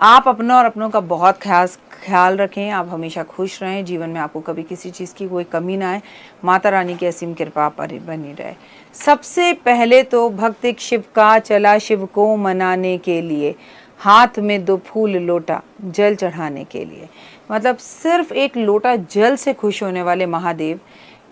आप अपना और अपनों का बहुत ख्याल रखें। आप हमेशा खुश रहें, जीवन में आपको कभी किसी चीज़ की कोई कमी ना आए। माता रानी की असीम कृपा पर बनी रहे। सबसे पहले तो भक्त एक शिव का चला शिव को मनाने के लिए, हाथ में 2 फूल लोटा जल चढ़ाने के लिए। मतलब सिर्फ एक लोटा जल से खुश होने वाले महादेव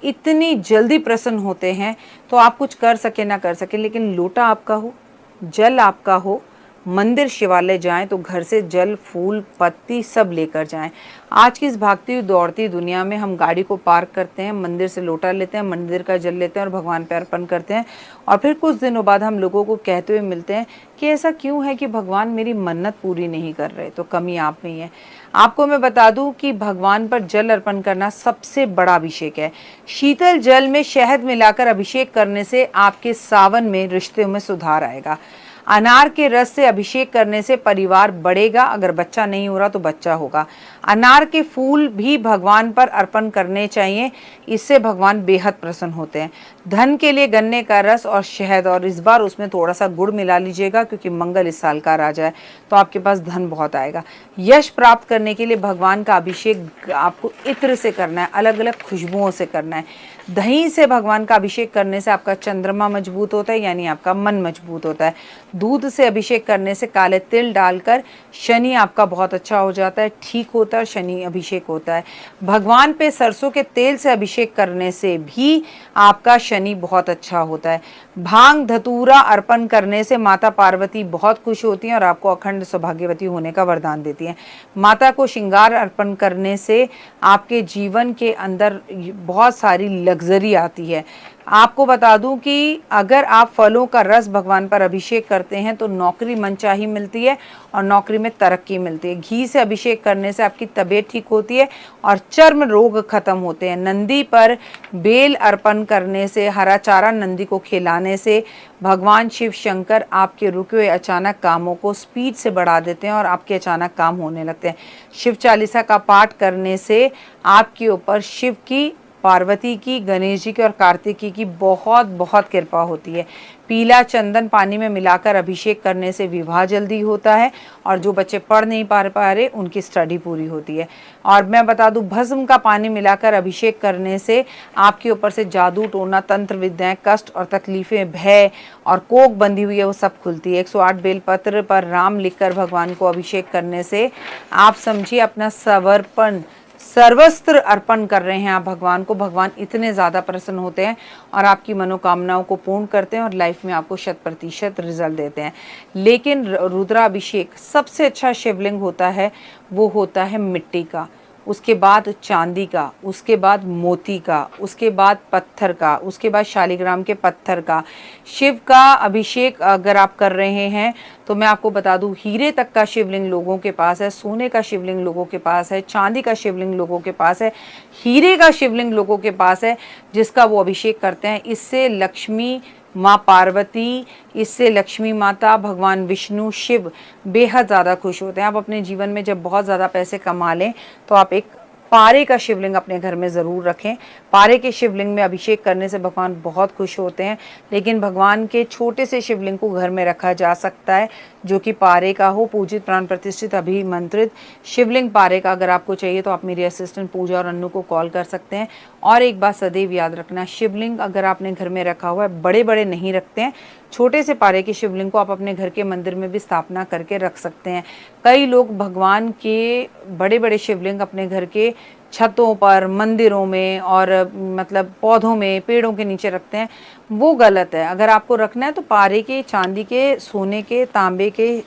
इतनी जल्दी प्रसन्न होते हैं। तो आप कुछ कर सके ना कर सके, लेकिन लोटा आपका हो, जल आपका हो, मंदिर शिवालय जाएं तो घर से जल फूल पत्ती सब लेकर जाएं। आज की इस भागती हुई दौड़ती दुनिया में हम गाड़ी को पार्क करते हैं, मंदिर से लोटा लेते हैं, मंदिर का जल लेते हैं और भगवान पे अर्पण करते हैं, और फिर कुछ दिनों बाद हम लोगों को कहते हुए मिलते हैं कि ऐसा क्यों है कि भगवान मेरी मन्नत पूरी नहीं कर रहे। तो कमी आप में ही है। आपको मैं बता दूं कि भगवान पर जल अर्पण करना सबसे बड़ा अभिषेक है। शीतल जल में शहद मिलाकर अभिषेक करने से आपके सावन में रिश्ते में सुधार आएगा। अनार के रस से अभिषेक करने से परिवार बढ़ेगा, अगर बच्चा नहीं हो रहा तो बच्चा होगा। अनार के फूल भी भगवान पर अर्पण करने चाहिए, इससे भगवान बेहद प्रसन्न होते हैं। धन के लिए गन्ने का रस और शहद, और इस बार उसमें थोड़ा सा गुड़ मिला लीजिएगा क्योंकि मंगल इस साल का राजा है, तो आपके पास धन बहुत आएगा। यश प्राप्त करने के लिए भगवान का अभिषेक आपको इत्र से करना है, अलग अलग खुशबुओं से करना है। दही से भगवान का अभिषेक करने से आपका चंद्रमा मजबूत होता है, यानी आपका मन मजबूत होता है। दूध से अभिषेक करने से काले तिल डालकर शनि आपका बहुत अच्छा हो जाता है, ठीक होता है, शनि अभिषेक होता है। भगवान पे सरसों के तेल से अभिषेक करने से भी आपका शनि बहुत अच्छा होता है। भांग धतूरा अर्पण करने से माता पार्वती बहुत खुश होती हैं और आपको अखंड सौभाग्यवती होने का वरदान देती हैं। माता को श्रृंगार अर्पण करने से आपके जीवन के अंदर बहुत सारी लग्जरी आती है। आपको बता दूं कि अगर आप फलों का रस भगवान पर अभिषेक करते हैं तो नौकरी मनचाही मिलती है और नौकरी में तरक्की मिलती है। घी से अभिषेक करने से आपकी तबीयत ठीक होती है और चर्म रोग खत्म होते हैं। नंदी पर बेल अर्पण करने से, हरा चारा नंदी को खिलाने से भगवान शिव शंकर आपके रुके हुए अचानक कामों को स्पीड से बढ़ा देते हैं और आपके अचानक काम होने लगते हैं। शिव चालीसा का पाठ करने से आपके ऊपर शिव की, पार्वती की, गणेश जी की और कार्तिकी की बहुत बहुत कृपा होती है। पीला चंदन पानी में मिलाकर अभिषेक करने से विवाह जल्दी होता है और जो बच्चे पढ़ नहीं पा रहे उनकी स्टडी पूरी होती है। और मैं बता दूं, भस्म का पानी मिलाकर अभिषेक करने से आपके ऊपर से जादू टोना, तंत्र विद्याएं, कष्ट और तकलीफें, भय और कोक बंधी हुई है वो सब खुलती है। 108 बेलपत्र पर राम लिखकर भगवान को अभिषेक करने से आप समझिए अपना समर्पण, सर्वस्त्र अर्पण कर रहे हैं आप भगवान को। भगवान इतने ज़्यादा प्रसन्न होते हैं और आपकी मनोकामनाओं को पूर्ण करते हैं और लाइफ में आपको 100% रिजल्ट देते हैं। लेकिन रुद्राभिषेक सबसे अच्छा शिवलिंग होता है, वो होता है मिट्टी का, उसके बाद चांदी का, उसके बाद मोती का, उसके बाद पत्थर का, उसके बाद शालिग्राम के पत्थर का। शिव का अभिषेक अगर आप कर रहे हैं तो मैं आपको बता दूं, हीरे तक का शिवलिंग लोगों के पास है, सोने का शिवलिंग लोगों के पास है, चांदी का शिवलिंग लोगों के पास है, हीरे का शिवलिंग लोगों के पास है, जिसका वो अभिषेक करते हैं। इससे लक्ष्मी माँ पार्वती, इससे लक्ष्मी माता, भगवान विष्णु, शिव बेहद ज़्यादा खुश होते हैं। आप अपने जीवन में जब बहुत ज़्यादा पैसे कमा लें तो आप एक पारे का शिवलिंग अपने घर में ज़रूर रखें। पारे के शिवलिंग में अभिषेक करने से भगवान बहुत खुश होते हैं। लेकिन भगवान के छोटे से शिवलिंग को घर में रखा जा सकता है जो कि पारे का हो, पूजित प्राण प्रतिष्ठित अभिमंत्रित शिवलिंग पारे का। अगर आपको चाहिए तो आप मेरी असिस्टेंट पूजा और अन्नू को कॉल कर सकते हैं। और एक बात सदैव याद रखना, शिवलिंग अगर आपने घर में रखा हुआ है, बड़े बड़े नहीं रखते हैं, छोटे से पारे के शिवलिंग को आप अपने घर के मंदिर में भी स्थापना करके रख सकते हैं। कई लोग भगवान के बड़े बड़े शिवलिंग अपने घर के छतों पर, मंदिरों में और मतलब पौधों में, पेड़ों के नीचे रखते हैं, वो गलत है। अगर आपको रखना है तो पारे के, चांदी के, सोने के, तांबे के,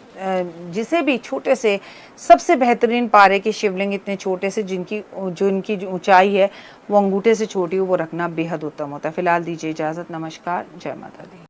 जिसे भी छोटे से, सबसे बेहतरीन पारे के शिवलिंग इतने छोटे से जिनकी जो ऊंचाई है वो अंगूठे से छोटी हो, वो रखना बेहद उत्तम होता है। फिलहाल दीजिए इजाज़त। नमस्कार, जय माता दी।